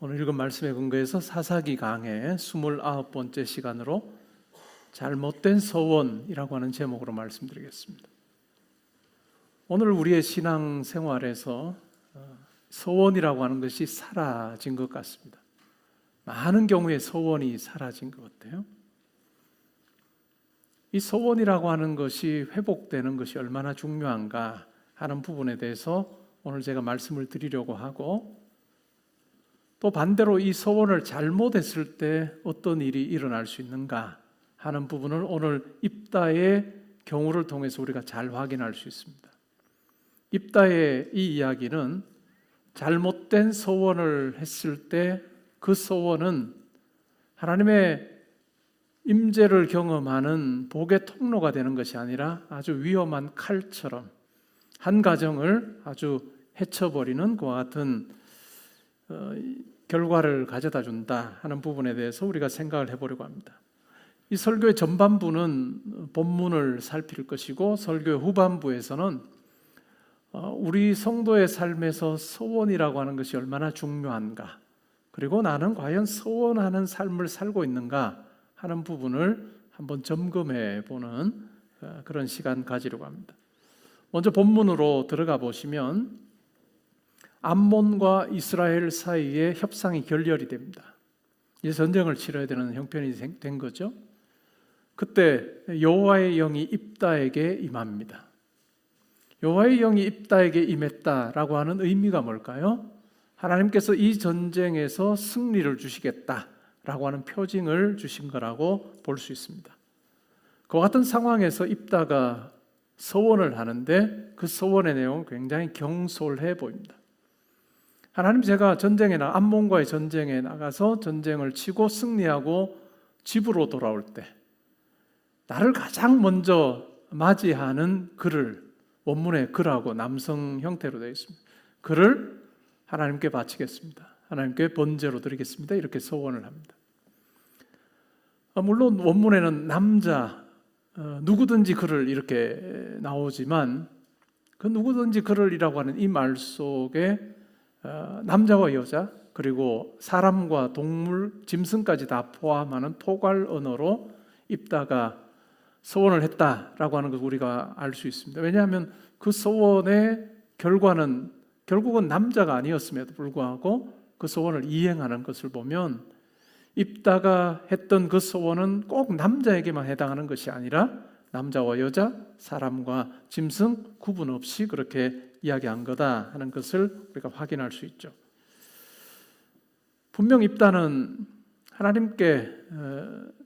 오늘 읽은 말씀에 근거해서 사사기 강의 29번째 시간으로 잘못된 서원이라고 하는 제목으로 말씀드리겠습니다. 오늘 우리의 신앙생활에서 서원이라고 하는 것이 사라진 것 같습니다. 많은 경우에 서원이 사라진 것 같아요. 이 서원이라고 하는 것이 회복되는 것이 얼마나 중요한가 하는 부분에 대해서 오늘 제가 말씀을 드리려고 하고, 또 반대로 이 서원을 잘못했을 때 어떤 일이 일어날 수 있는가 하는 부분을 오늘 입다의 경우를 통해서 우리가 잘 확인할 수 있습니다. 입다의 이 이야기는 잘못된 서원을 했을 때 그 서원은 하나님의 임재를 경험하는 복의 통로가 되는 것이 아니라 아주 위험한 칼처럼 한 가정을 아주 해쳐버리는 그와 같은 결과를 가져다 준다 하는 부분에 대해서 우리가 생각을 해보려고 합니다. 이 설교의 전반부는 본문을 살필 것이고, 설교의 후반부에서는 우리 성도의 삶에서 서원이라고 하는 것이 얼마나 중요한가, 그리고 나는 과연 서원하는 삶을 살고 있는가 하는 부분을 한번 점검해 보는 그런 시간 가지려고 합니다. 먼저 본문으로 들어가 보시면 암몬과 이스라엘 사이에 협상이 결렬이 됩니다. 이제 전쟁을 치러야 되는 형편이 된 거죠. 그때 여호와의 영이 입다에게 임합니다. 여호와의 영이 입다에게 임했다라고 하는 의미가 뭘까요? 하나님께서 이 전쟁에서 승리를 주시겠다라고 하는 표징을 주신 거라고 볼 수 있습니다. 그 같은 상황에서 입다가 서원을 하는데 그 서원의 내용은 굉장히 경솔해 보입니다. 하나님, 제가 암몬과의 전쟁에 나가서 전쟁을 치고 승리하고 집으로 돌아올 때 나를 가장 먼저 맞이하는 그를, 원문에 그라고 남성 형태로 되어 있습니다. 그를 하나님께 바치겠습니다. 하나님께 번제로 드리겠습니다. 이렇게 서원을 합니다. 물론 원문에는 남자, 누구든지 그를 이렇게 나오지만 그 누구든지 그를이라고 하는 이 말 속에 남자와 여자, 그리고 사람과 동물, 짐승까지 다 포함하는 포괄 언어로 입다가 서원을 했다라고 하는 것을 우리가 알 수 있습니다. 왜냐하면 그 서원의 결과는 결국은 남자가 아니었음에도 불구하고 그 서원을 이행하는 것을 보면 입다가 했던 그 서원은 꼭 남자에게만 해당하는 것이 아니라 남자와 여자, 사람과 짐승 구분 없이 그렇게 이야기한 거다 하는 것을 우리가 확인할 수 있죠. 분명 입다는 하나님께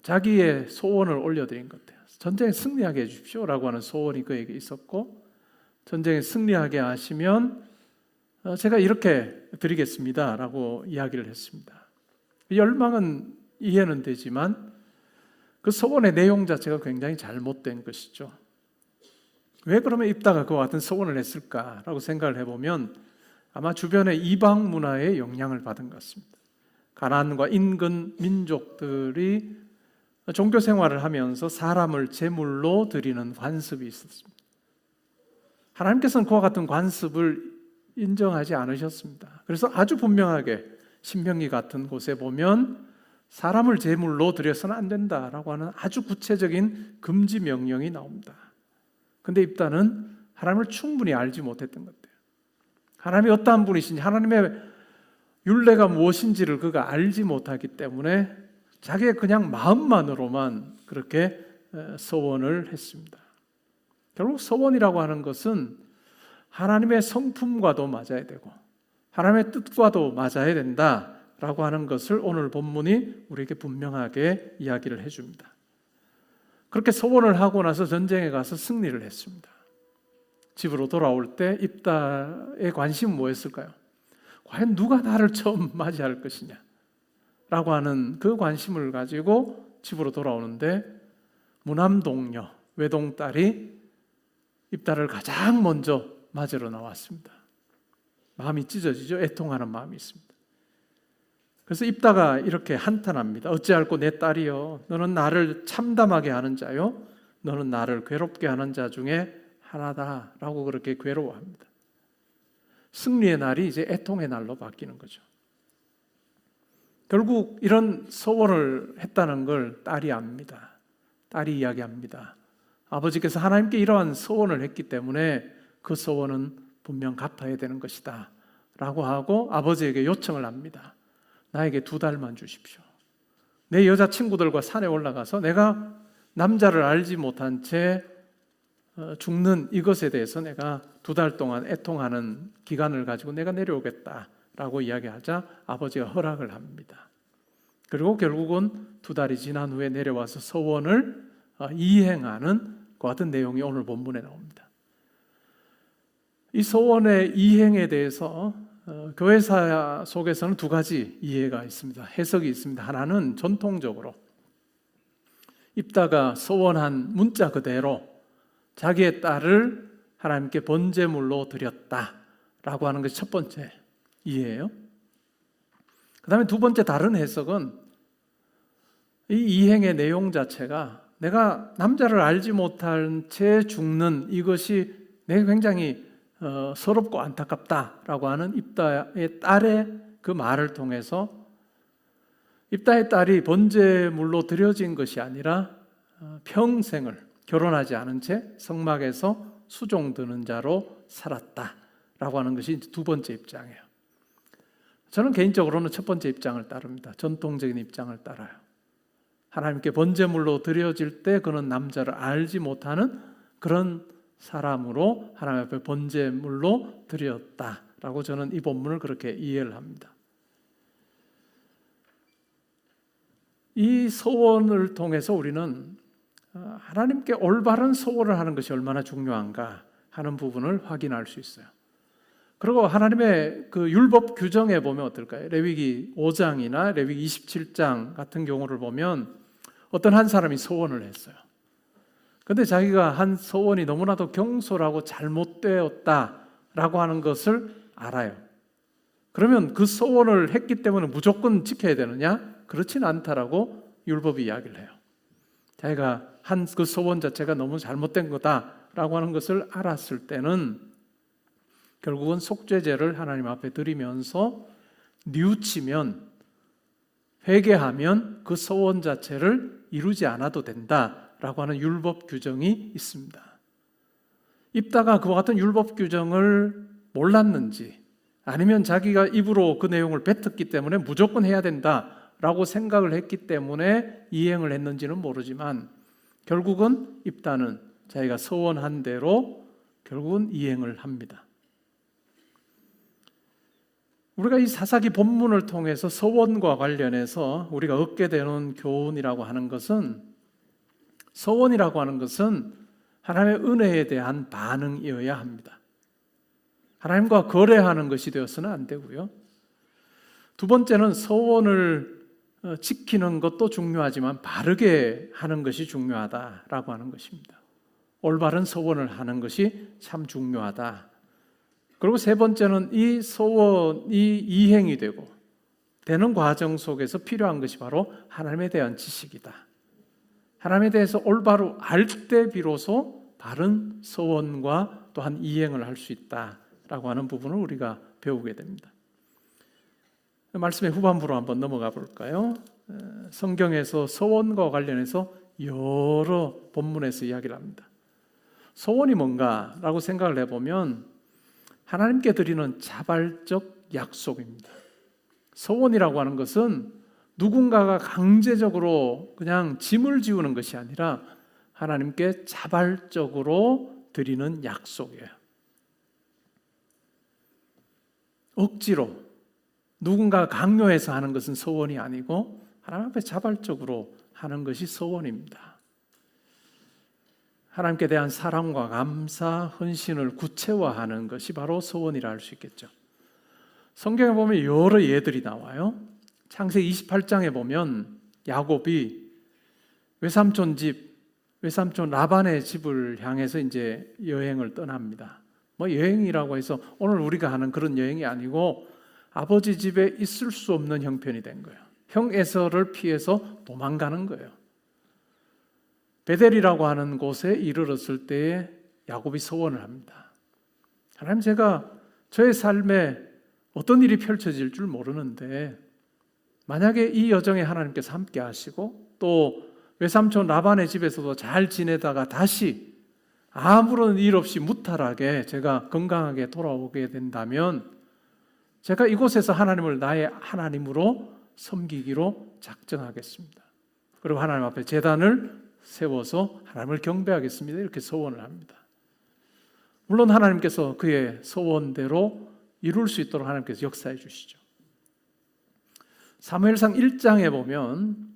자기의 소원을 올려드린 것 같아요. 전쟁에 승리하게 해주십시오라고 하는 소원이 그에게 있었고, 전쟁에 승리하게 하시면 제가 이렇게 드리겠습니다라고 이야기를 했습니다. 열망은 이해는 되지만 그 소원의 내용 자체가 굉장히 잘못된 것이죠. 왜 그러면 입다가 그와 같은 소원을 했을까라고 생각을 해보면 아마 주변의 이방 문화의 영향을 받은 것 같습니다. 가나안과 인근 민족들이 종교 생활을 하면서 사람을 제물로 드리는 관습이 있었습니다. 하나님께서는 그와 같은 관습을 인정하지 않으셨습니다. 그래서 아주 분명하게 신명기 같은 곳에 보면 사람을 제물로 드려서는 안 된다라고 하는 아주 구체적인 금지 명령이 나옵니다. 근데 입다는 하나님을 충분히 알지 못했던 것 같아요. 하나님이 어떠한 분이신지, 하나님의 율례가 무엇인지를 그가 알지 못하기 때문에 자기의 그냥 마음만으로만 그렇게 서원을 했습니다. 결국 서원이라고 하는 것은 하나님의 성품과도 맞아야 되고 하나님의 뜻과도 맞아야 된다라고 하는 것을 오늘 본문이 우리에게 분명하게 이야기를 해줍니다. 그렇게 서원을 하고 나서 전쟁에 가서 승리를 했습니다. 집으로 돌아올 때 입다의 관심은 뭐였을까요? 과연 누가 나를 처음 맞이할 것이냐 라고 하는 그 관심을 가지고 집으로 돌아오는데, 무남동녀, 외동딸이 입다를 가장 먼저 맞으러 나왔습니다. 마음이 찢어지죠. 애통하는 마음이 있습니다. 그래서 입다가 이렇게 한탄합니다. 어찌할꼬 내 딸이여, 너는 나를 참담하게 하는 자요, 너는 나를 괴롭게 하는 자 중에 하나다라고 그렇게 괴로워합니다. 승리의 날이 이제 애통의 날로 바뀌는 거죠. 결국 이런 소원을 했다는 걸 딸이 압니다. 딸이 이야기합니다. 아버지께서 하나님께 이러한 소원을 했기 때문에 그 소원은 분명 갚아야 되는 것이다 라고 하고 아버지에게 요청을 합니다. 나에게 2달만 주십시오. 내 여자친구들과 산에 올라가서 내가 남자를 알지 못한 채 죽는 이것에 대해서 내가 2달 동안 애통하는 기간을 가지고 내가 내려오겠다라고 이야기하자 아버지가 허락을 합니다. 그리고 결국은 2달이 지난 후에 내려와서 소원을 이행하는 그 같은 내용이 오늘 본문에 나옵니다. 이 소원의 이행에 대해서 교회사 속에서는 2가지 이해가 있습니다. 해석이 있습니다. 하나는 전통적으로 입다가 소원한 문자 그대로 자기의 딸을 하나님께 번제물로 드렸다라고 하는 것이 첫 번째 이해예요. 그 다음에 2번째 다른 해석은 이 이행의 내용 자체가 내가 남자를 알지 못한 채 죽는 이것이 내가 굉장히 서럽고 안타깝다라고 하는 입다의 딸의 그 말을 통해서 입다의 딸이 번제물로 드려진 것이 아니라 평생을 결혼하지 않은 채 성막에서 수종드는 자로 살았다라고 하는 것이 2번째 입장이에요. 저는 개인적으로는 첫 번째 입장을 따릅니다. 전통적인 입장을 따라요. 하나님께 번제물로 드려질 때 그는 남자를 알지 못하는 그런 사람으로 하나님 앞에 번제물로 드렸다라고 저는 이 본문을 그렇게 이해를 합니다. 이 소원을 통해서 우리는 하나님께 올바른 소원을 하는 것이 얼마나 중요한가 하는 부분을 확인할 수 있어요. 그리고 하나님의 그 율법 규정에 보면 어떨까요? 레위기 5장이나 레위기 27장 같은 경우를 보면 어떤 한 사람이 소원을 했어요. 그런데 자기가 한 소원이 너무나도 경솔하고 잘못되었다라고 하는 것을 알아요. 그러면 그 소원을 했기 때문에 무조건 지켜야 되느냐? 그렇진 않다라고 율법이 이야기를 해요. 자기가 한 그 소원 자체가 너무 잘못된 거다라고 하는 것을 알았을 때는 결국은 속죄제를 하나님 앞에 드리면서 뉘우치면 회개하면 그 소원 자체를 이루지 않아도 된다라고 하는 율법 규정이 있습니다. 입다가 그와 같은 율법 규정을 몰랐는지 아니면 자기가 입으로 그 내용을 뱉었기 때문에 무조건 해야 된다라고 생각을 했기 때문에 이행을 했는지는 모르지만 결국은 입다는 자기가 소원한 대로 결국은 이행을 합니다. 우리가 이 사사기 본문을 통해서 소원과 관련해서 우리가 얻게 되는 교훈이라고 하는 것은 소원이라고 하는 것은 하나님의 은혜에 대한 반응이어야 합니다. 하나님과 거래하는 것이 되어서는 안 되고요. 2번째는 소원을 지키는 것도 중요하지만 바르게 하는 것이 중요하다라고 하는 것입니다. 올바른 소원을 하는 것이 참 중요하다. 그리고 3번째는 이 소원이 이행이 되는 과정 속에서 필요한 것이 바로 하나님에 대한 지식이다. 하나님에 대해서 올바로 알 때 비로소 바른 소원과 또한 이행을 할 수 있다라고 하는 부분을 우리가 배우게 됩니다. 말씀의 후반부로 한번 넘어가 볼까요? 성경에서 소원과 관련해서 여러 본문에서 이야기를 합니다. 소원이 뭔가라고 생각을 해보면 하나님께 드리는 자발적 약속입니다. 소원이라고 하는 것은 누군가가 강제적으로 그냥 짐을 지우는 것이 아니라 하나님께 자발적으로 드리는 약속이에요. 억지로 누군가 강요해서 하는 것은 소원이 아니고 하나님 앞에 자발적으로 하는 것이 소원입니다. 하나님께 대한 사랑과 감사, 헌신을 구체화하는 것이 바로 소원이라 할 수 있겠죠. 성경에 보면 여러 예들이 나와요. 창세기 28장에 보면 야곱이 외삼촌 라반의 집을 향해서 이제 여행을 떠납니다. 여행이라고 해서 오늘 우리가 하는 그런 여행이 아니고 아버지 집에 있을 수 없는 형편이 된 거예요. 형 에서를 피해서 도망가는 거예요. 베델이라고 하는 곳에 이르렀을 때에 야곱이 소원을 합니다. 하나님, 제가 저의 삶에 어떤 일이 펼쳐질 줄 모르는데 만약에 이 여정에 하나님께서 함께 하시고 또 외삼촌 라반의 집에서도 잘 지내다가 다시 아무런 일 없이 무탈하게 제가 건강하게 돌아오게 된다면 제가 이곳에서 하나님을 나의 하나님으로 섬기기로 작정하겠습니다. 그리고 하나님 앞에 제단을 세워서 하나님을 경배하겠습니다. 이렇게 소원을 합니다. 물론 하나님께서 그의 소원대로 이룰 수 있도록 하나님께서 역사해 주시죠. 사무엘상 1장에 보면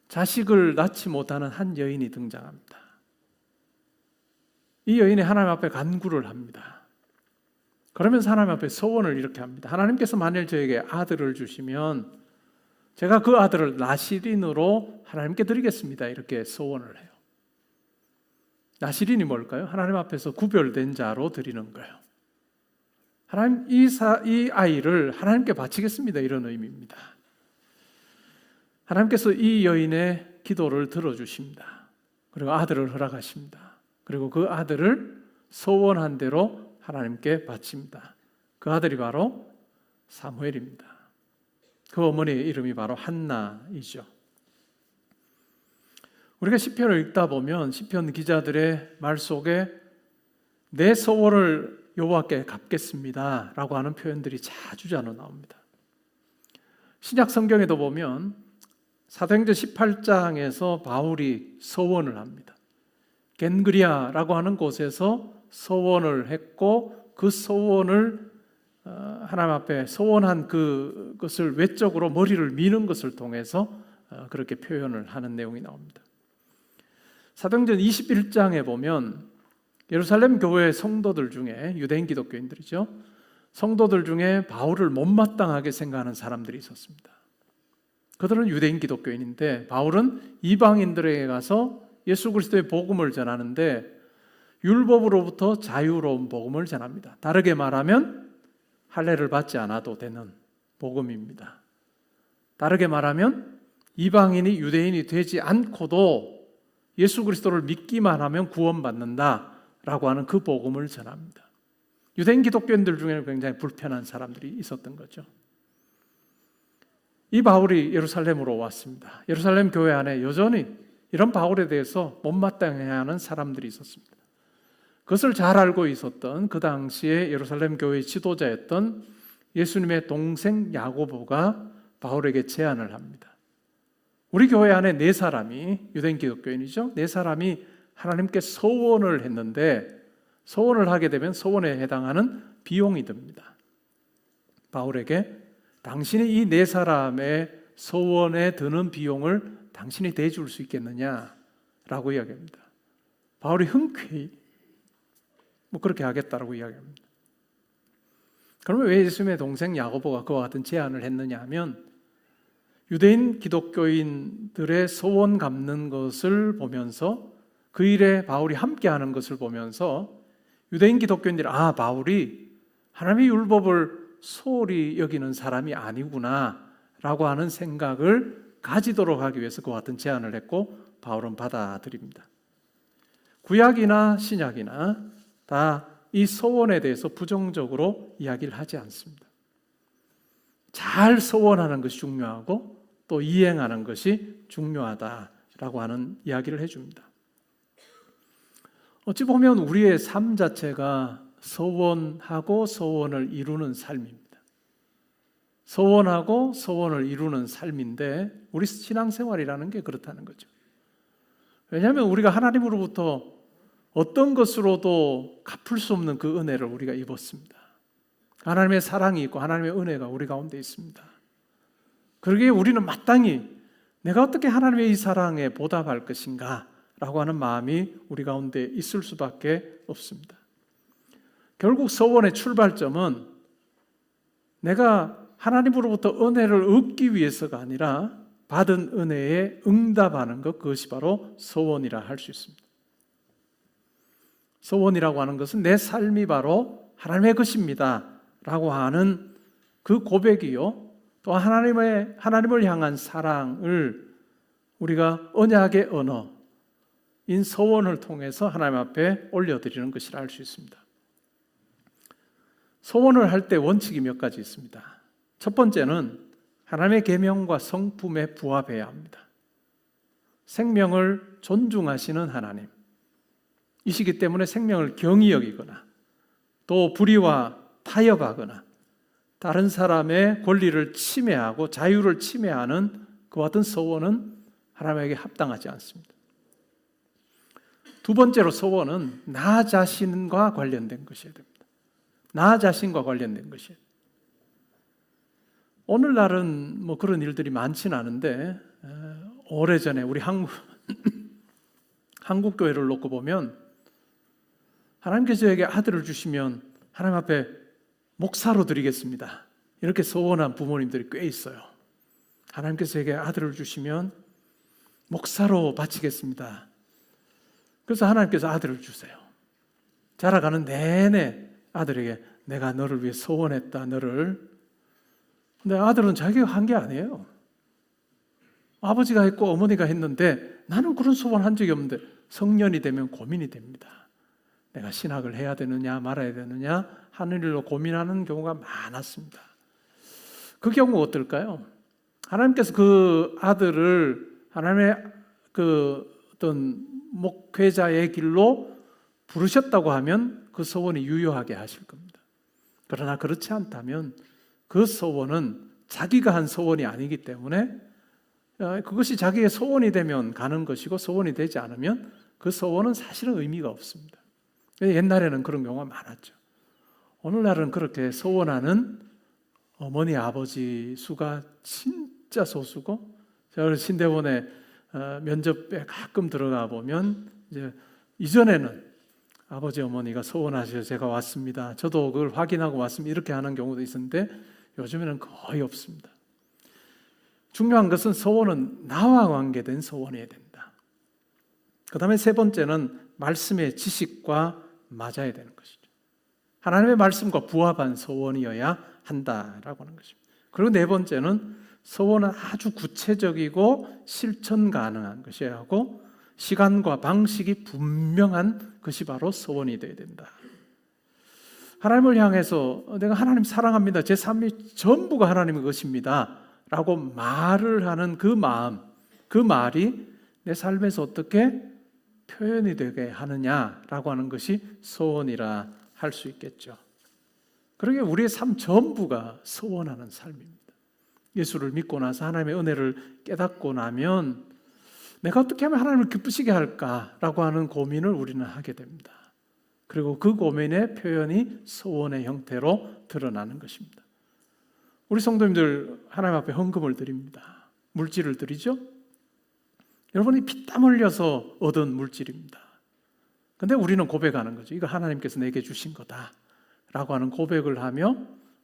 자식을 낳지 못하는 한 여인이 등장합니다. 이 여인이 하나님 앞에 간구를 합니다. 그러면서 하나님 앞에 소원을 이렇게 합니다. 하나님께서 만일 저에게 아들을 주시면 제가 그 아들을 나시린으로 하나님께 드리겠습니다. 이렇게 소원을 해요. 나시린이 뭘까요? 하나님 앞에서 구별된 자로 드리는 거예요. 하나님, 이 아이를 하나님께 바치겠습니다. 이런 의미입니다. 하나님께서 이 여인의 기도를 들어주십니다. 그리고 아들을 허락하십니다. 그리고 그 아들을 소원한 대로 하나님께 바칩니다. 그 아들이 바로 사무엘입니다. 그 어머니의 이름이 바로 한나이죠. 우리가 시편을 읽다 보면 시편 기자들의 말 속에 내 소원을 여호와께 갚겠습니다 라고 하는 표현들이 자주자주 나옵니다. 신약 성경에도 보면 사도행전 18장에서 바울이 소원을 합니다. 겐그리아라고 하는 곳에서 소원을 했고 그 소원을 하나님 앞에 소원한 그것을 외적으로 머리를 미는 것을 통해서 그렇게 표현을 하는 내용이 나옵니다. 사도행전 21장에 보면 예루살렘 교회 성도들 중에 유대인 기독교인들이죠. 성도들 중에 바울을 못마땅하게 생각하는 사람들이 있었습니다. 그들은 유대인 기독교인인데 바울은 이방인들에게 가서 예수 그리스도의 복음을 전하는데 율법으로부터 자유로운 복음을 전합니다. 다르게 말하면 할례를 받지 않아도 되는 복음입니다. 다르게 말하면 이방인이 유대인이 되지 않고도 예수 그리스도를 믿기만 하면 구원받는다라고 하는 그 복음을 전합니다. 유대인 기독교인들 중에는 굉장히 불편한 사람들이 있었던 거죠. 이 바울이 예루살렘으로 왔습니다. 예루살렘 교회 안에 여전히 이런 바울에 대해서 못마땅해하는 사람들이 있었습니다. 그것을 잘 알고 있었던 그 당시에 예루살렘 교회의 지도자였던 예수님의 동생 야고보가 바울에게 제안을 합니다. 우리 교회 안에 4사람이 유대인 기독교인이죠. 4사람이 하나님께 소원을 했는데 소원을 하게 되면 소원에 해당하는 비용이 듭니다. 바울에게 당신이 이 4사람의 소원에 드는 비용을 당신이 대줄 수 있겠느냐라고 이야기합니다. 바울이 흔쾌히 그렇게 하겠다라고 이야기합니다. 그러면 왜 예수님의 동생 야고보가 그와 같은 제안을 했느냐 하면 유대인 기독교인들의 소원 갚는 것을 보면서 그 일에 바울이 함께하는 것을 보면서 유대인 기독교인들이 바울이 하나님의 율법을 소홀히 여기는 사람이 아니구나 라고 하는 생각을 가지도록 하기 위해서 그와 같은 제안을 했고 바울은 받아들입니다. 구약이나 신약이나 다 이 소원에 대해서 부정적으로 이야기를 하지 않습니다. 잘 소원하는 것이 중요하고 또 이행하는 것이 중요하다라고 하는 이야기를 해줍니다. 어찌 보면 우리의 삶 자체가 소원하고 소원을 이루는 삶입니다. 소원하고 소원을 이루는 삶인데 우리 신앙생활이라는 게 그렇다는 거죠. 왜냐하면 우리가 하나님으로부터 어떤 것으로도 갚을 수 없는 그 은혜를 우리가 입었습니다. 하나님의 사랑이 있고 하나님의 은혜가 우리 가운데 있습니다. 그러기에 우리는 마땅히 내가 어떻게 하나님의 이 사랑에 보답할 것인가 라고 하는 마음이 우리 가운데 있을 수밖에 없습니다. 결국 소원의 출발점은 내가 하나님으로부터 은혜를 얻기 위해서가 아니라 받은 은혜에 응답하는 것, 그것이 바로 소원이라 할 수 있습니다. 소원이라고 하는 것은 내 삶이 바로 하나님의 것입니다 라고 하는 그 고백이요, 또 하나님을 향한 사랑을 우리가 언약의 언어인 소원을 통해서 하나님 앞에 올려드리는 것이라 할 수 있습니다. 소원을 할 때 원칙이 몇 가지 있습니다. 첫 번째는 하나님의 계명과 성품에 부합해야 합니다. 생명을 존중하시는 하나님, 이시기 때문에 생명을 경히 여기거나 또 불의와 타협하거나 다른 사람의 권리를 침해하고 자유를 침해하는 그와 같은 서원은 하나님에게 합당하지 않습니다. 두 번째로 서원은 나 자신과 관련된 것이어야 됩니다. 나 자신과 관련된 것이에요. 오늘날은 뭐 그런 일들이 많지는 않은데 오래전에 우리 한국 교회를 놓고 보면 하나님께서 저에게 아들을 주시면 하나님 앞에 목사로 드리겠습니다. 이렇게 소원한 부모님들이 꽤 있어요. 하나님께서 저에게 아들을 주시면 목사로 바치겠습니다. 그래서 하나님께서 아들을 주세요. 자라가는 내내 아들에게 내가 너를 위해 소원했다, 너를. 근데 아들은 자기가 한 게 아니에요. 아버지가 했고 어머니가 했는데 나는 그런 소원 한 적이 없는데 성년이 되면 고민이 됩니다. 내가 신학을 해야 되느냐 말아야 되느냐 하는 일로 고민하는 경우가 많았습니다. 그 경우 어떨까요? 하나님께서 그 아들을 하나님의 그 어떤 목회자의 길로 부르셨다고 하면 그 소원이 유효하게 하실 겁니다. 그러나 그렇지 않다면 그 소원은 자기가 한 소원이 아니기 때문에 그것이 자기의 소원이 되면 가는 것이고 소원이 되지 않으면 그 소원은 사실은 의미가 없습니다. 옛날에는 그런 경우가 많았죠. 오늘날은 그렇게 소원하는 어머니 아버지 수가 진짜 소수고, 제가 신대원에 면접에 가끔 들어가 보면 이제 이전에는 아버지 어머니가 소원하셔서 제가 왔습니다, 저도 그걸 확인하고 왔습니다, 이렇게 하는 경우도 있었는데 요즘에는 거의 없습니다. 중요한 것은 소원은 나와 관계된 소원이어야 된다. 그 다음에 세 번째는 말씀의 지식과 맞아야 되는 것이죠. 하나님의 말씀과 부합한 소원이어야 한다라고 하는 것입니다. 그리고 네 번째는 소원은 아주 구체적이고 실천 가능한 것이어야 하고 시간과 방식이 분명한 것이 바로 소원이 되어야 된다. 하나님을 향해서 내가 하나님 사랑합니다, 제 삶이 전부가 하나님의 것입니다 라고 말을 하는 그 마음, 그 말이 내 삶에서 어떻게 표현이 되게 하느냐라고 하는 것이 소원이라 할 수 있겠죠. 그러게 우리의 삶 전부가 소원하는 삶입니다. 예수를 믿고 나서 하나님의 은혜를 깨닫고 나면 내가 어떻게 하면 하나님을 기쁘시게 할까라고 하는 고민을 우리는 하게 됩니다. 그리고 그 고민의 표현이 소원의 형태로 드러나는 것입니다. 우리 성도님들 하나님 앞에 헌금을 드립니다. 물질을 드리죠. 여러분이 피땀 흘려서 얻은 물질입니다. 근데 우리는 고백하는 거죠. 이거 하나님께서 내게 주신 거다 라고 하는 고백을 하며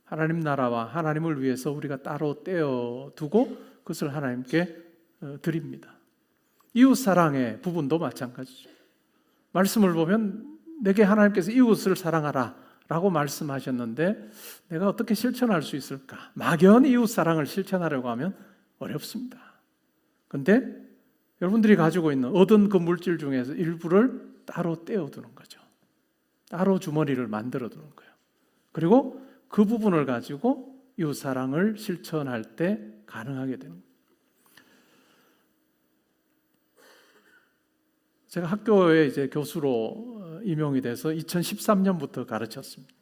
하나님 나라와 하나님을 위해서 우리가 따로 떼어두고 그것을 하나님께 드립니다. 이웃사랑의 부분도 마찬가지죠. 말씀을 보면 내게 하나님께서 이웃을 사랑하라 라고 말씀하셨는데 내가 어떻게 실천할 수 있을까? 막연히 이웃사랑을 실천하려고 하면 어렵습니다. 그런데 여러분들이 가지고 있는 얻은 그 물질 중에서 일부를 따로 떼어두는 거죠. 따로 주머니를 만들어 두는 거예요. 그리고 그 부분을 가지고 이웃사랑을 실천할 때 가능하게 되는 거예요. 제가 학교에 이제 교수로 임용이 돼서 2013년부터 가르쳤습니다.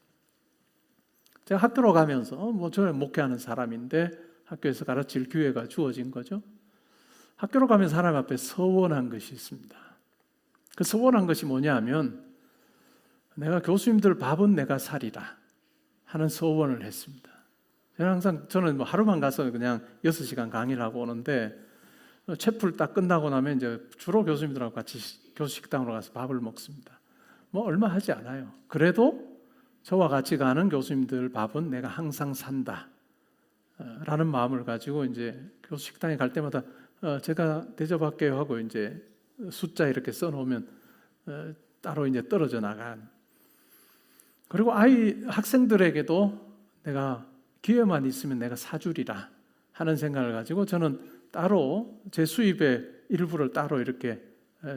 제가 학교로 가면서 저는 목회하는 사람인데 학교에서 가르칠 기회가 주어진 거죠. 학교로 가면서 하나님 앞에 서원한 것이 있습니다. 그 서원한 것이 뭐냐 하면 내가 교수님들 밥은 내가 사리라 하는 서원을 했습니다. 저는 하루만 가서 그냥 6시간 강의를 하고 오는데 채플 딱 끝나고 나면 이제 주로 교수님들하고 같이 교수 식당으로 가서 밥을 먹습니다. 얼마 하지 않아요. 그래도 저와 같이 가는 교수님들 밥은 내가 항상 산다 라는 마음을 가지고 이제 교수 식당에 갈 때마다 제가 대접할게요 하고 이제 숫자 이렇게 써놓으면 따로 이제 떨어져 나간. 그리고 학생들에게도 내가 기회만 있으면 내가 사주리라 하는 생각을 가지고 저는 따로 제 수입의 일부를 따로 이렇게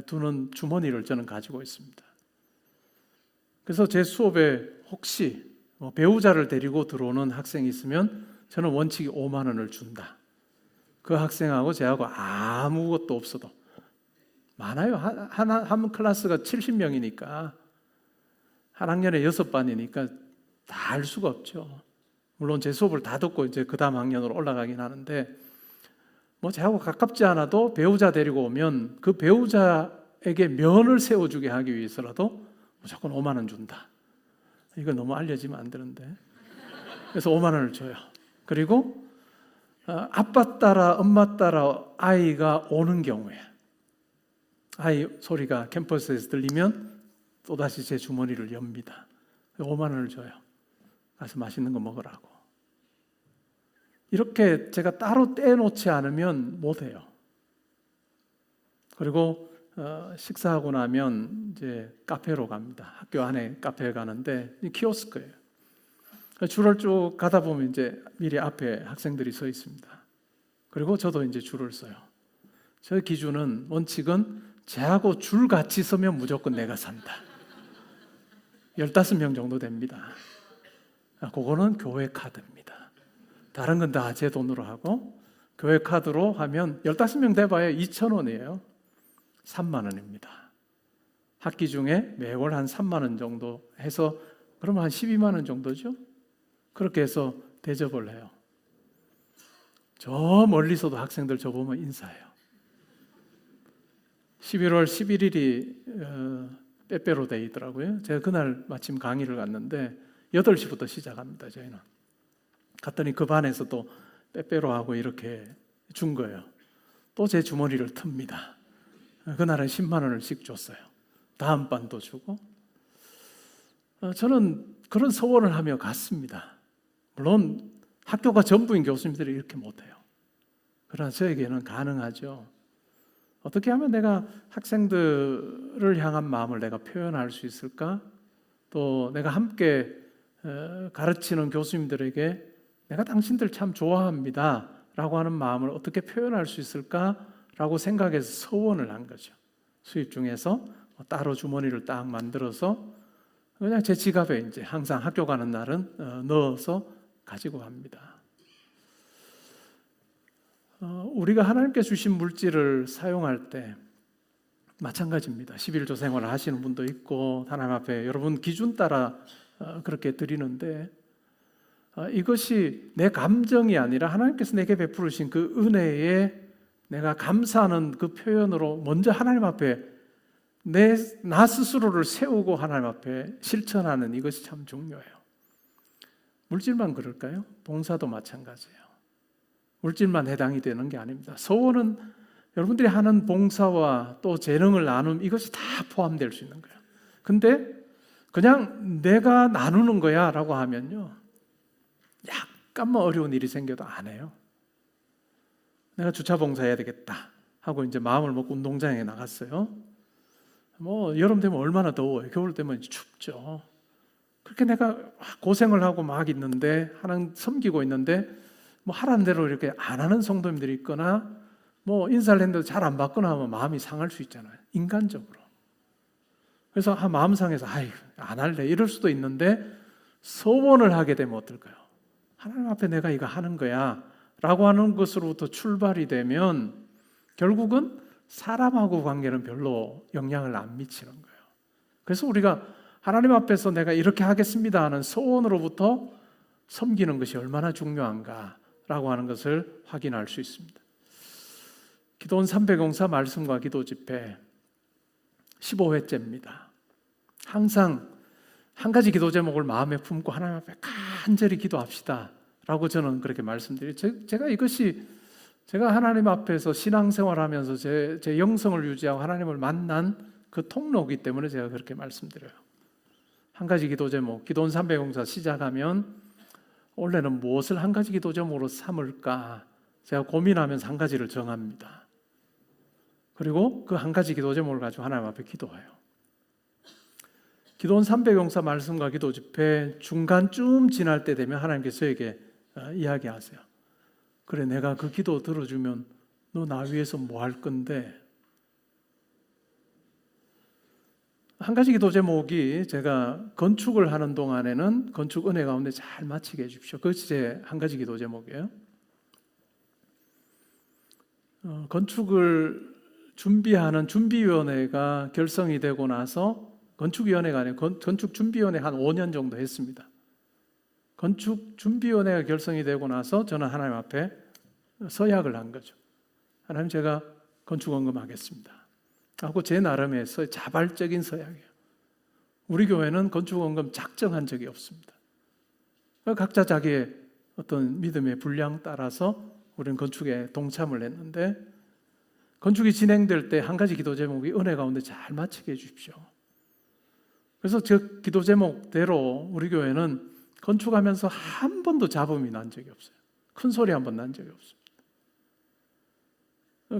두는 주머니를 저는 가지고 있습니다. 그래서 제 수업에 혹시 배우자를 데리고 들어오는 학생이 있으면 저는 원칙이 5만 원을 준다. 그 학생하고 저하고 아무것도 없어도 많아요. 한 클래스가 70명이니까 한 학년에 6반이니까 다 할 수가 없죠. 물론 제 수업을 다 듣고 이제 그 다음 학년으로 올라가긴 하는데 뭐 저하고 가깝지 않아도 배우자 데리고 오면 그 배우자에게 면을 세워주게 하기 위해서라도 무조건 5만 원 준다. 이거 너무 알려지면 안 되는데. 그래서 5만 원을 줘요. 그리고 아빠 따라 엄마 따라 아이가 오는 경우에 아이 소리가 캠퍼스에서 들리면 또다시 제 주머니를 엽니다. 5만 원을 줘요. 가서 맛있는 거 먹으라고. 이렇게 제가 따로 떼놓지 않으면 못해요. 그리고 식사하고 나면 이제 카페로 갑니다. 학교 안에 카페에 가는데 키오스크예요. 줄을 쭉 가다 보면 이제 미리 앞에 학생들이 서 있습니다. 그리고 저도 이제 줄을 서요. 저 기준은 원칙은 쟤하고 줄 같이 서면 무조건 내가 산다. 15명 정도 됩니다. 그거는 교회 카드입니다. 다른 건 다 제 돈으로 하고 교회 카드로 하면 15명 돼봐야 2,000원이에요. 3만 원입니다. 학기 중에 매월 한 3만 원 정도 해서 그러면 한 12만 원 정도죠. 그렇게 해서 대접을 해요. 저 멀리서도 학생들 저 보면 인사해요. 11월 11일이 빼빼로 데이더라고요. 제가 그날 마침 강의를 갔는데 8시부터 시작합니다. 저희는 갔더니 그 반에서 또 빼빼로하고 이렇게 준 거예요. 또 제 주머니를 틉니다. 그날은 10만 원을씩 줬어요. 다음 반도 주고. 저는 그런 소원을 하며 갔습니다. 물론 학교가 전부인 교수님들이 이렇게 못해요. 그러나 저에게는 가능하죠. 어떻게 하면 내가 학생들을 향한 마음을 내가 표현할 수 있을까? 또 내가 함께 가르치는 교수님들에게 내가 당신들 참 좋아합니다 라고 하는 마음을 어떻게 표현할 수 있을까? 라고 생각해서 서원을 한 거죠. 수입 중에서 따로 주머니를 딱 만들어서 그냥 제 지갑에 이제 항상 학교 가는 날은 넣어서 가지고 갑니다. 우리가 하나님께 주신 물질을 사용할 때 마찬가지입니다. 11조 생활을 하시는 분도 있고 하나님 앞에 여러분 기준 따라 그렇게 드리는데 이것이 내 감정이 아니라 하나님께서 내게 베푸신 그 은혜에 내가 감사하는 그 표현으로 먼저 하나님 앞에 나 스스로를 세우고 하나님 앞에 실천하는 이것이 참 중요해요. 물질만 그럴까요? 봉사도 마찬가지예요. 물질만 해당이 되는 게 아닙니다. 소원은 여러분들이 하는 봉사와 또 재능을 나눔 이것이 다 포함될 수 있는 거예요. 근데 그냥 내가 나누는 거야 라고 하면요 약간만 어려운 일이 생겨도 안 해요. 내가 주차 봉사해야 되겠다 하고 이제 마음을 먹고 운동장에 나갔어요. 뭐 여름 되면 얼마나 더워요. 겨울 되면 춥죠. 그렇게 내가 고생을 하고 막 있는데 하나님 섬기고 있는데 뭐 하라는 대로 이렇게 안 하는 성도님들이 있거나 뭐 인사를 했는데도 잘 안 받거나 하면 마음이 상할 수 있잖아요. 인간적으로. 그래서 마음 상해서 안 할래 이럴 수도 있는데 소원을 하게 되면 어떨까요? 하나님 앞에 내가 이거 하는 거야 라고 하는 것으로부터 출발이 되면 결국은 사람하고 관계는 별로 영향을 안 미치는 거예요. 그래서 우리가 하나님 앞에서 내가 이렇게 하겠습니다 하는 소원으로부터 섬기는 것이 얼마나 중요한가라고 하는 것을 확인할 수 있습니다. 기도원 300용사 말씀과 기도 집회 15회째입니다. 항상 한 가지 기도 제목을 마음에 품고 하나님 앞에 간절히 기도합시다 라고 저는 그렇게 말씀드려요. 제가 이것이 제가 하나님 앞에서 신앙생활하면서 제 영성을 유지하고 하나님을 만난 그 통로이기 때문에 제가 그렇게 말씀드려요. 한 가지 기도 제목, 기도원 300용사 시작하면 원래는 무엇을 한 가지 기도 제목으로 삼을까 제가 고민하면서 한 가지를 정합니다. 그리고 그 한 가지 기도 제목을 가지고 하나님 앞에 기도해요. 기도원 300용사 말씀과 기도 집회 중간쯤 지날 때 되면 하나님께서 저에게 이야기하세요. 그래 내가 그 기도 들어주면 너 나 위해서 뭐 할 건데 한 가지 기도 제목이 제가 건축을 하는 동안에는 건축 은혜 가운데 잘 마치게 해주십시오. 그것이 제 한 가지 기도 제목이에요. 건축을 준비하는 준비위원회가 결성이 되고 나서 건축위원회가 아니고 건축준비위원회 한 5년 정도 했습니다. 건축준비위원회가 결성이 되고 나서 저는 하나님 앞에 서약을 한 거죠. 하나님, 제가 건축원금하겠습니다 하고 제 나름의 자발적인 서약이에요. 우리 교회는 건축원금 작정한 적이 없습니다. 각자 자기의 어떤 믿음의 분량 따라서 우리는 건축에 동참을 했는데, 건축이 진행될 때 한 가지 기도 제목이 은혜 가운데 잘 마치게 해주십시오. 그래서 저 기도 제목대로 우리 교회는 건축하면서 한 번도 잡음이 난 적이 없어요. 큰 소리 한 번 난 적이 없습니다.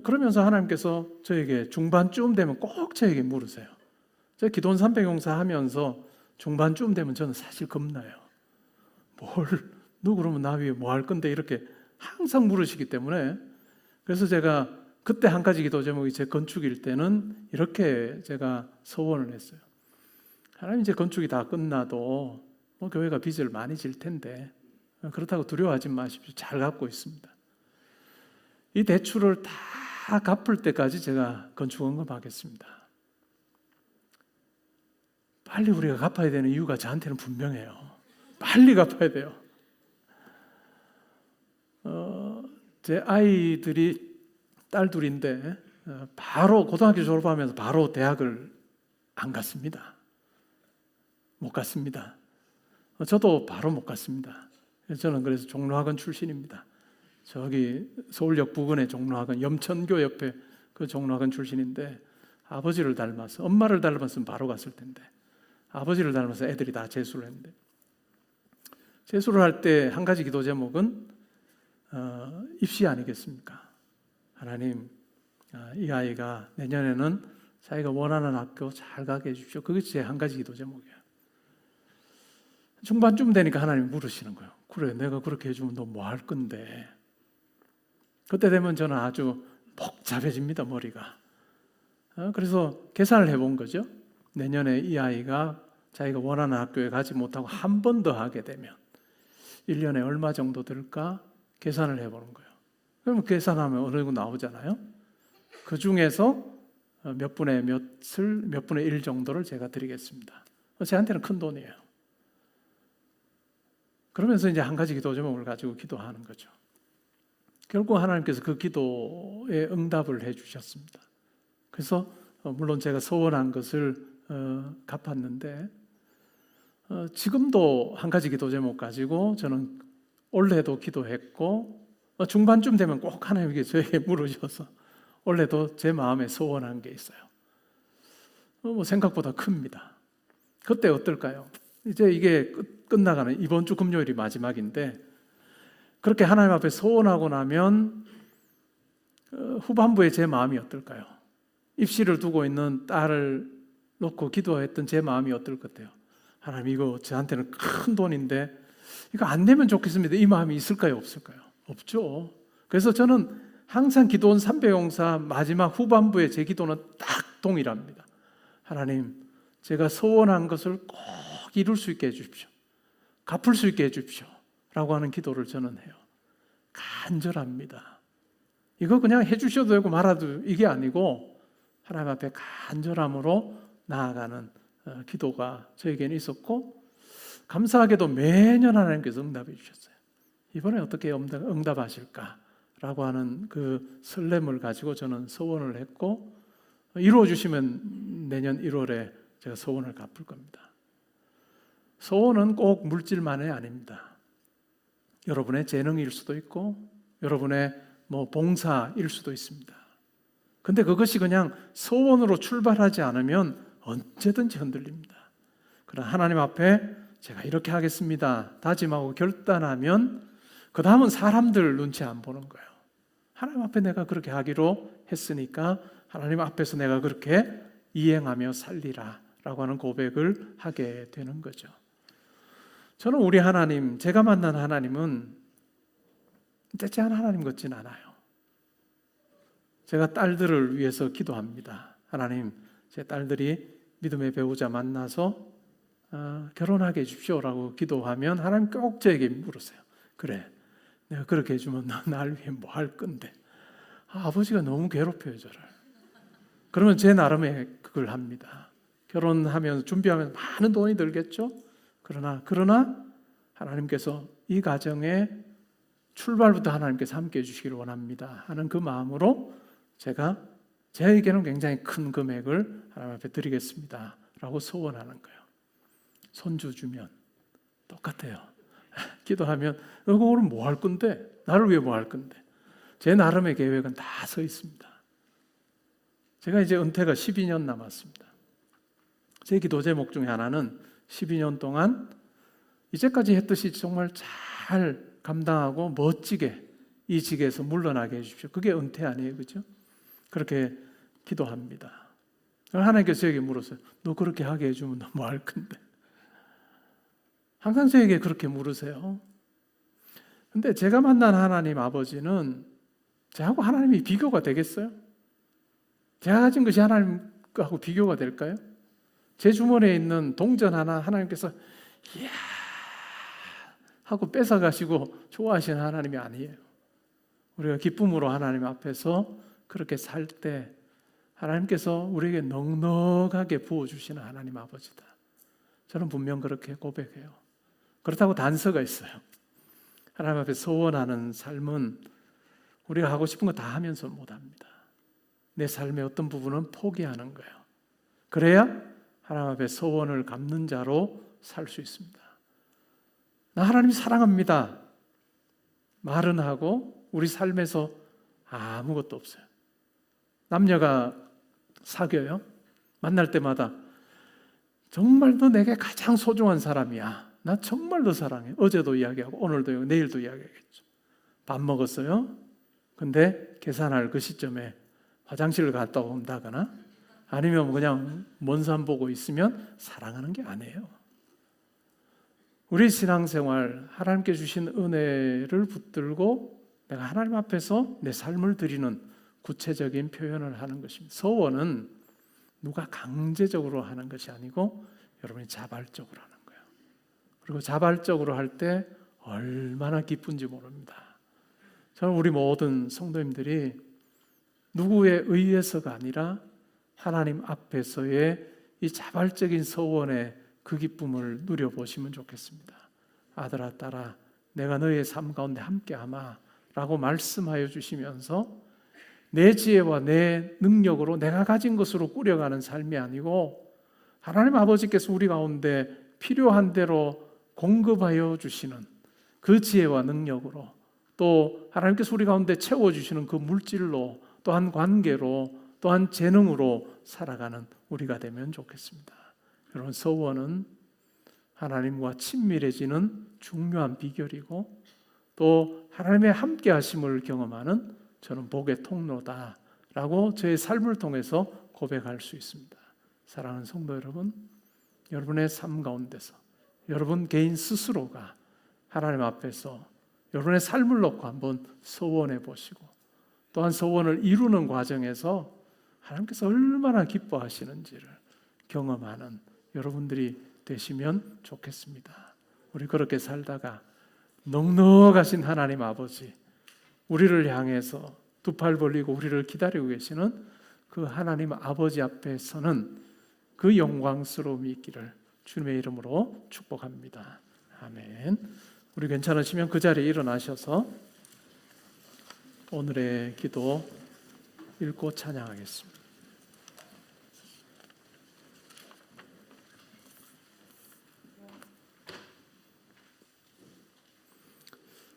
그러면서 하나님께서 저에게 중반쯤 되면 꼭 저에게 물으세요. 제가 기도원 300용사 하면서 중반쯤 되면 저는 사실 겁나요. 너 그러면 나 위해 뭐 할 건데, 이렇게 항상 물으시기 때문에. 그래서 제가 그때 한 가지 기도 제목이 제 건축일 때는 이렇게 제가 서원을 했어요. 하나님, 이제 건축이 다 끝나도 교회가 빚을 많이 질 텐데 그렇다고 두려워하지 마십시오. 잘 갚고 있습니다. 이 대출을 다 갚을 때까지 제가 건축원금하겠습니다. 빨리 우리가 갚아야 되는 이유가 저한테는 분명해요. 빨리 갚아야 돼요. 제 아이들이 딸 둘인데 바로 고등학교 졸업하면서 바로 대학을 안 갔습니다. 못 갔습니다. 저도 바로 못 갔습니다. 저는 그래서 종로학원 출신입니다. 저기 서울역 부근의 종로학원, 염천교 옆에 그 종로학원 출신인데, 아버지를 닮아서, 엄마를 닮았으면 바로 갔을 텐데 아버지를 닮아서 애들이 다 재수를 했는데, 재수를 할 때 한 가지 기도 제목은 입시 아니겠습니까? 하나님, 이 아이가 내년에는 자기가 원하는 학교 잘 가게 해주십시오. 그것이 제 한 가지 기도 제목이에요. 중반쯤 되니까 하나님이 물으시는 거예요. 그래, 내가 그렇게 해주면 너 뭐 할 건데? 그때 되면 저는 아주 복잡해집니다, 머리가. 그래서 계산을 해본 거죠. 내년에 이 아이가 자기가 원하는 학교에 가지 못하고 한 번 더 하게 되면 1년에 얼마 정도 들까 계산을 해보는 거예요. 그러면 계산하면 어느 정도 나오잖아요. 그 중에서 몇 분의 몇을, 몇 분의 1 정도를 제가 드리겠습니다. 저한테는 큰 돈이에요. 그러면서 이제 한 가지 기도 제목을 가지고 기도하는 거죠. 결국 하나님께서 그 기도에 응답을 해주셨습니다. 그래서 물론 제가 소원한 것을 갚았는데, 지금도 한 가지 기도 제목 가지고 저는 올해도 기도했고, 중반쯤 되면 꼭 하나님께 저에게 물으셔서 올해도 제 마음에 소원한 게 있어요. 생각보다 큽니다. 그때 어떨까요? 이제 이게 끝나가는 이번 주 금요일이 마지막인데, 그렇게 하나님 앞에 소원하고 나면 후반부에 제 마음이 어떨까요? 입시를 두고 있는 딸을 놓고 기도했던 제 마음이 어떨 것 같아요? 하나님, 이거 저한테는 큰 돈인데 이거 안 되면 좋겠습니다. 이 마음이 있을까요? 없을까요? 없죠. 그래서 저는 항상 기도원 300용사 마지막 후반부에 제 기도는 딱 동일합니다. 하나님, 제가 소원한 것을 꼭 이룰 수 있게 해주십시오. 갚을 수 있게 해주십시오 라고 하는 기도를 저는 해요. 간절합니다. 이거 그냥 해주셔도 되고 말아도 이게 아니고 하나님 앞에 간절함으로 나아가는 기도가 저에게는 있었고, 감사하게도 매년 하나님께서 응답해 주셨어요. 이번에 어떻게 응답하실까라고 하는 그 설렘을 가지고 저는 소원을 했고, 이루어 주시면 내년 1월에 제가 소원을 갚을 겁니다. 소원은 꼭 물질만이 아닙니다. 여러분의 재능일 수도 있고 여러분의 봉사일 수도 있습니다. 근데 그것이 그냥 소원으로 출발하지 않으면 언제든지 흔들립니다. 그러나 하나님 앞에 제가 이렇게 하겠습니다 다짐하고 결단하면 그 다음은 사람들 눈치 안 보는 거예요. 하나님 앞에 내가 그렇게 하기로 했으니까 하나님 앞에서 내가 그렇게 이행하며 살리라 라고 하는 고백을 하게 되는 거죠. 저는 우리 하나님, 제가 만난 하나님은 째째한 하나님 같진 않아요. 제가 딸들을 위해서 기도합니다. 하나님, 제 딸들이 믿음의 배우자 만나서 결혼하게 해주십시오라고 기도하면 하나님 꼭 저에게 물으세요. 그래, 내가 그렇게 해주면 너 날 위해 뭐 할 건데. 아버지가 너무 괴롭혀요, 저를. 그러면 제 나름의 그걸 합니다. 결혼하면 준비하면 많은 돈이 들겠죠. 그러나 하나님께서 이 가정에 출발부터 하나님께서 함께 해주시기를 원합니다 하는 그 마음으로 제가 저에게는 굉장히 큰 금액을 하나님 앞에 드리겠습니다 라고 소원하는 거예요. 손주 주면 똑같아요. 기도하면 너 그거는 뭐 할 건데? 나를 위해 뭐 할 건데? 제 나름의 계획은 다 서 있습니다. 제가 이제 은퇴가 12년 남았습니다. 제 기도 제목 중에 하나는 12년 동안 이제까지 했듯이 정말 잘 감당하고 멋지게 이 직에서 물러나게 해주십시오. 그게 은퇴 아니에요, 그렇죠? 그렇게 기도합니다. 하나님께서 저에게 물었어요. 너 그렇게 하게 해주면 너 뭐 할 건데? 항상 저에게 그렇게 물으세요. 근데 제가 만난 하나님 아버지는 저하고 하나님이 비교가 되겠어요? 제가 가진 것이 하나님하고 비교가 될까요? 제 주머니에 있는 동전 하나 하나님께서 이야 하고 뺏어가시고 좋아하시는 하나님이 아니에요. 우리가 기쁨으로 하나님 앞에서 그렇게 살 때 하나님께서 우리에게 넉넉하게 부어주시는 하나님 아버지다. 저는 분명 그렇게 고백해요. 그렇다고 단서가 있어요. 하나님 앞에 소원하는 삶은 우리가 하고 싶은 거 다 하면서 못합니다. 내 삶의 어떤 부분은 포기하는 거예요. 그래야 하나님 앞에 소원을 갚는 자로 살 수 있습니다. 나 하나님 사랑합니다 말은 하고 우리 삶에서 아무것도 없어요. 남녀가 사귀어요. 만날 때마다 정말 너 내게 가장 소중한 사람이야. 나 정말 너 사랑해. 어제도 이야기하고 오늘도 이야기하고 내일도 이야기하겠죠. 밥 먹었어요? 근데 계산할 그 시점에 화장실을 갔다 온다거나 아니면 그냥 먼 산 보고 있으면 사랑하는 게 아니에요. 우리 신앙생활 하나님께 주신 은혜를 붙들고 내가 하나님 앞에서 내 삶을 드리는 구체적인 표현을 하는 것입니다. 소원은 누가 강제적으로 하는 것이 아니고 여러분이 자발적으로 하는 거예요. 그리고 자발적으로 할 때 얼마나 기쁜지 모릅니다. 저는 우리 모든 성도님들이 누구에 의해서가 아니라 하나님 앞에서의 이 자발적인 소원의 그 기쁨을 누려보시면 좋겠습니다. 아들아 딸아 내가 너의 삶 가운데 함께하마 라고 말씀하여 주시면서 내 지혜와 내 능력으로 내가 가진 것으로 꾸려가는 삶이 아니고 하나님 아버지께서 우리 가운데 필요한 대로 공급하여 주시는 그 지혜와 능력으로 또 하나님께서 우리 가운데 채워주시는 그 물질로 또한 관계로 또한 재능으로 살아가는 우리가 되면 좋겠습니다. 여러분 소원은 하나님과 친밀해지는 중요한 비결이고 또 하나님의 함께 하심을 경험하는 저는 복의 통로다라고 저의 삶을 통해서 고백할 수 있습니다. 사랑하는 성도 여러분, 여러분의 삶 가운데서 여러분 개인 스스로가 하나님 앞에서 여러분의 삶을 놓고 한번 소원해 보시고 또한 소원을 이루는 과정에서 하나님께서 얼마나 기뻐하시는지를 경험하는 여러분들이 되시면 좋겠습니다. 우리 그렇게 살다가 넉넉하신 하나님 아버지 우리를 향해서 두 팔 벌리고 우리를 기다리고 계시는 그 하나님 아버지 앞에서는 그 영광스러움이 있기를 주님의 이름으로 축복합니다. 아멘. 우리 괜찮으시면 그 자리에 일어나셔서 오늘의 기도 읽고 찬양하겠습니다.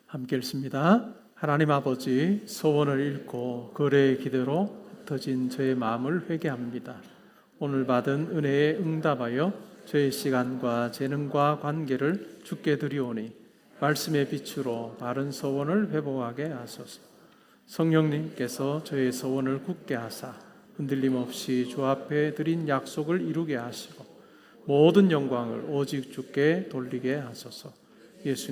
함께 읽습니다. 하나님 아버지 소원을 읽고 거래의 기대로 흩어진 저의 마음을 회개합니다. 오늘 받은 은혜에 응답하여 저의 시간과 재능과 관계를 주께 드리오니 말씀의 빛으로 바른 소원을 회복하게 하소서. 성령님께서 저의 소원을 굳게 하사 흔들림 없이 주 앞에 드린 약속을 이루게 하시고 모든 영광을 오직 주께 돌리게 하소서. 예수님